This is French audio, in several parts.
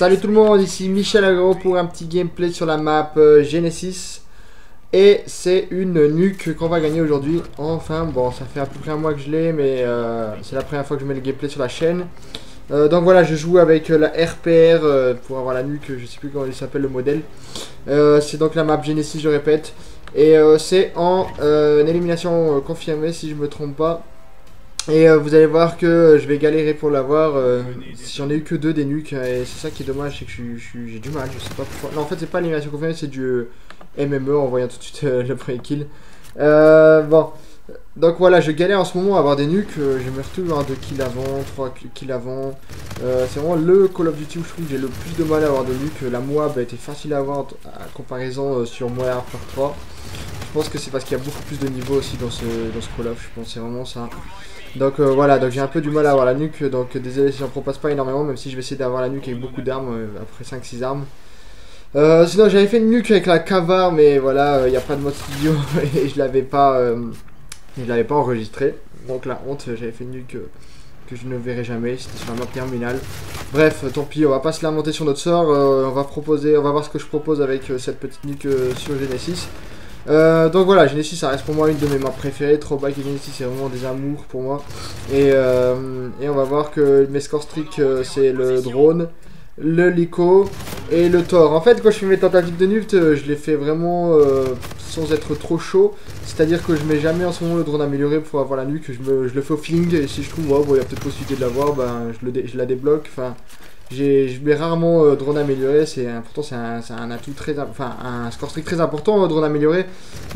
Salut tout le monde, ici Michel Agro pour un petit gameplay sur la map Genesis. Et c'est une nuque qu'on va gagner aujourd'hui. Enfin bon, ça fait à peu près un mois que je l'ai, mais c'est la première fois que je mets le gameplay sur la chaîne. Donc voilà, je joue avec la RPR pour avoir la nuque, je sais plus comment il s'appelle le modèle. C'est donc la map Genesis, je répète. Et c'est en élimination confirmée si je me trompe pas. Et vous allez voir que je vais galérer pour l'avoir. J'en ai eu que 2 des nuques. Et c'est ça qui est dommage, c'est que j'ai du mal, je sais pas pourquoi. Non, en fait, c'est pas l'animation confirmée, c'est du MME en voyant tout de suite le premier kill. Bon, donc voilà, je galère en ce moment à avoir des nuques. Je me retrouve à 2 kills avant, 3 kills avant. C'est vraiment le Call of Duty où je trouve que j'ai le plus de mal à avoir des nuques. La Moab était facile à avoir en comparaison sur Modern Warfare 3. Je pense que c'est parce qu'il y a beaucoup plus de niveaux aussi dans ce Call of. Je pense que c'est vraiment ça. Donc voilà, donc j'ai un peu du mal à avoir la nuque, donc désolé si j'en propose pas énormément, même si je vais essayer d'avoir la nuque avec beaucoup d'armes, après 5-6 armes. Sinon j'avais fait une nuque avec la Cavar, mais voilà, il n'y a pas de mode studio et je l'avais pas enregistré. Donc la honte, j'avais fait une nuque que je ne verrai jamais, c'était sur la map terminale. Bref, tant pis, on va pas se lamenter sur notre sort, on va voir ce que je propose avec cette petite nuque sur Genesis. Donc voilà, Genesis ça reste pour moi une de mes maps préférées. Throwback et Genesis c'est vraiment des amours pour moi. Et on va voir que mes score streaks c'est le drone, le Lico et le Thor. En fait, quand je fais mes tentatives de nuke, je les fais vraiment sans être trop chaud. C'est-à-dire que je mets jamais en ce moment le drone amélioré pour avoir la nuque. Je le fais au feeling et si je trouve oh, bon, il y a peut-être possibilité de l'avoir, ben, je la débloque. Enfin, je mets rarement drone amélioré, pourtant c'est un atout très, enfin un score streak très important drone amélioré,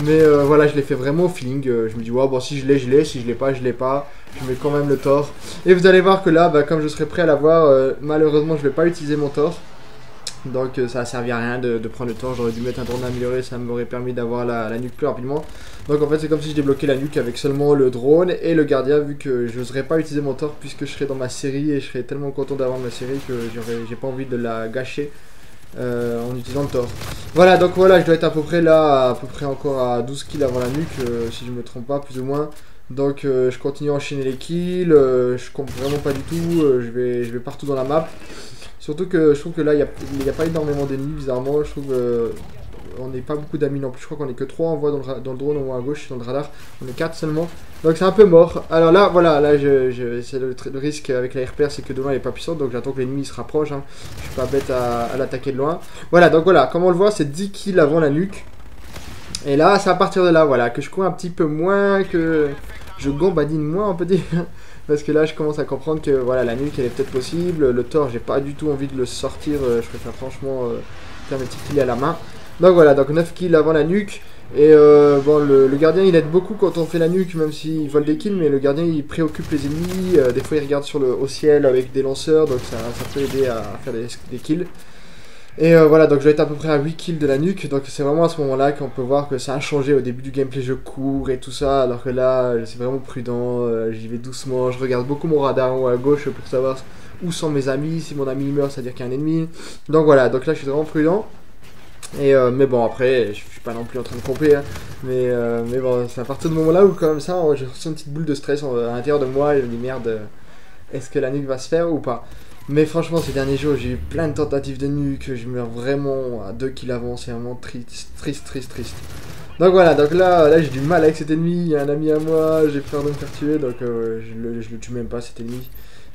mais voilà, je l'ai fait vraiment au feeling. Je me dis ouais, bon, si je l'ai, si je l'ai pas, je l'ai pas, je mets quand même le Thor. Et vous allez voir que là, bah, comme je serai prêt à l'avoir, malheureusement je vais pas utiliser mon Thor. Donc ça a servi à rien de prendre le temps, j'aurais dû mettre un drone amélioré, ça m'aurait permis d'avoir la nuque plus rapidement. Donc en fait c'est comme si je débloquais la nuque avec seulement le drone et le gardien, vu que je n'oserais pas utiliser mon Thor puisque je serais dans ma série et je serais tellement content d'avoir ma série que j'ai pas envie de la gâcher en utilisant le Thor. Voilà, donc voilà, je dois être à peu près là, à peu près encore à 12 kills avant la nuque, si je me trompe pas, plus ou moins. Donc je continue à enchaîner les kills, je compte vraiment pas du tout, je vais partout dans la map. Surtout que je trouve que là, il n'y a pas énormément d'ennemis, bizarrement. Je trouve on n'est pas beaucoup d'amis non plus. Je crois qu'on est que 3 en voit dans le drone, en voit à gauche, dans le radar. On est 4 seulement. Donc c'est un peu mort. Alors là, voilà, là, c'est le risque avec la RPR, c'est que de loin, elle n'est pas puissante. Donc j'attends que l'ennemi se rapproche. Hein. Je suis pas bête à l'attaquer de loin. Voilà, donc voilà, comme on le voit, c'est 10 kills avant la nuque. Et là, c'est à partir de là, voilà, que je cours un petit peu moins, que je gambadine moins, on peut dire. Parce que là je commence à comprendre que voilà, la nuque elle est peut-être possible. Le Thor j'ai pas du tout envie de le sortir, je préfère franchement faire mes petits kills à la main. Donc voilà, donc 9 kills avant la nuque. Et bon, le gardien il aide beaucoup quand on fait la nuque, même s'il vole des kills. Mais le gardien il préoccupe les ennemis, des fois il regarde au ciel avec des lanceurs. Donc ça peut aider à faire des kills. Et voilà, donc je vais être à peu près à 8 kills de la nuque, donc c'est vraiment à ce moment-là qu'on peut voir que ça a changé. Au début du gameplay je cours et tout ça, alors que là c'est vraiment prudent, j'y vais doucement, je regarde beaucoup mon radar en haut à gauche pour savoir où sont mes amis, si mon ami meurt c'est à dire qu'il y a un ennemi. Donc voilà, donc là je suis vraiment prudent. Et mais bon après, je suis pas non plus en train de camper, hein, mais bon, c'est à partir de ce moment-là où comme ça, je ressens une petite boule de stress à l'intérieur de moi et je me dis merde, est-ce que la nuque va se faire ou pas? Mais franchement, ces derniers jours, j'ai eu plein de tentatives de nuque, je meurs vraiment à 2 kills avant, c'est vraiment triste. Donc voilà, donc là j'ai du mal avec cet ennemi, il y a un ami à moi, j'ai peur de me faire tuer, donc je le tue même pas cet ennemi.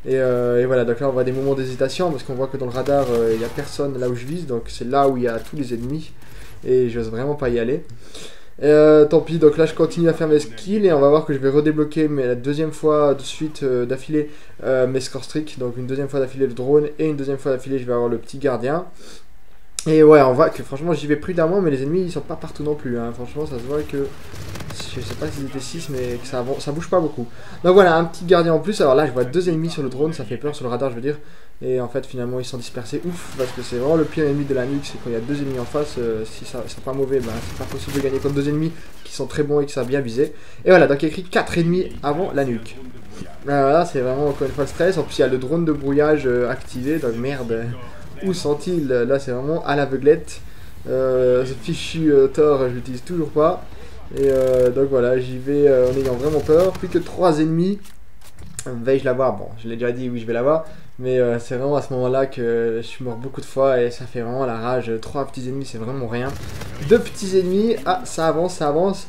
Et voilà, donc là on voit des moments d'hésitation, parce qu'on voit que dans le radar, il n'y a personne là où je vise, donc c'est là où il y a tous les ennemis, et j'ose vraiment pas y aller. Tant pis, donc là je continue à faire mes skills et on va voir que je vais redébloquer la deuxième fois de suite d'affilée mes score streaks. Donc une deuxième fois d'affilée le drone et une deuxième fois d'affilée je vais avoir le petit gardien. Et ouais, on voit que franchement j'y vais prudemment, mais les ennemis ils sont pas partout non plus, hein. Franchement ça se voit que, je sais pas s'ils étaient 6 mais que ça bouge pas beaucoup. Donc voilà, un petit gardien en plus. Alors là je vois 2 ennemis sur le drone, ça fait peur sur le radar je veux dire. Et en fait finalement ils sont dispersés, ouf, parce que c'est vraiment le pire ennemi de la nuque, c'est quand il y a 2 ennemis en face, si ça c'est pas mauvais, bah c'est pas possible de gagner contre 2 ennemis qui sont très bons et qui savent bien viser. Et voilà, donc il y a écrit 4 ennemis avant la nuque. Là c'est vraiment encore une fois le stress, en plus il y a le drone de brouillage activé, donc merde, où sont-ils? Là c'est vraiment à l'aveuglette, ce fichu Thor je l'utilise toujours pas. Et donc voilà, j'y vais en ayant vraiment peur, plus que 3 ennemis. Vais-je l'avoir? Bon, je l'ai déjà dit, oui je vais l'avoir. Mais c'est vraiment à ce moment-là que je suis mort beaucoup de fois et ça fait vraiment la rage. 3 petits ennemis, c'est vraiment rien. 2 petits ennemis, ah, ça avance, ça avance.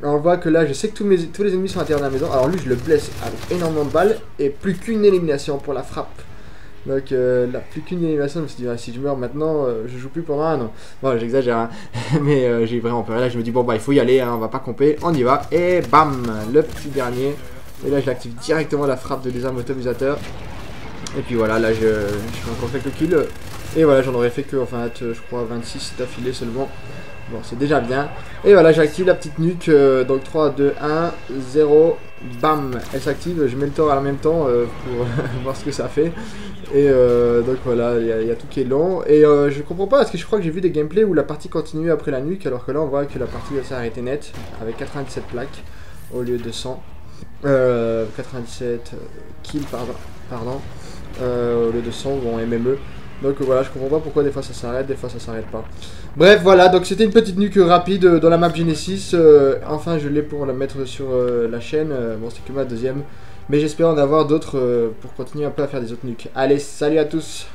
Alors, on voit que là, je sais que tous les ennemis sont à l'intérieur de la maison. Alors lui, je le blesse avec énormément de balles et plus qu'une élimination pour la frappe. Donc là, plus qu'une élimination, je me suis dit, ah, si je meurs maintenant, je joue plus pendant un an. Bon, j'exagère, hein. Mais j'ai vraiment peur. Et là, je me dis, bon, bah, il faut y aller, hein, on va pas camper, on y va. Et bam, le petit dernier. Et là, je l'active directement la frappe de désarme automisateur. Et puis voilà, là, je fais encore quelques kills. Et voilà, j'en aurais fait que, enfin, je crois, 26 d'affilée seulement. Bon, c'est déjà bien. Et voilà, j'active la petite nuque. Donc 3, 2, 1, 0. Bam, elle s'active. Je mets le tort en même temps pour voir ce que ça fait. Et donc voilà, il y a tout qui est long. Et je comprends pas parce que je crois que j'ai vu des gameplays où la partie continue après la nuque. Alors que là, on voit que la partie s'est arrêtée net. Avec 97 plaques au lieu de 100. 97 kills, pardon. Au lieu de 100, bon, MME. Donc voilà, je comprends pas pourquoi des fois ça s'arrête, des fois ça s'arrête pas. Bref, voilà, donc c'était une petite nuque rapide dans la map Genesis. Enfin, je l'ai pour la mettre sur la chaîne. Bon, c'est que ma deuxième. Mais j'espère en avoir d'autres pour continuer un peu à faire des autres nuques. Allez, salut à tous!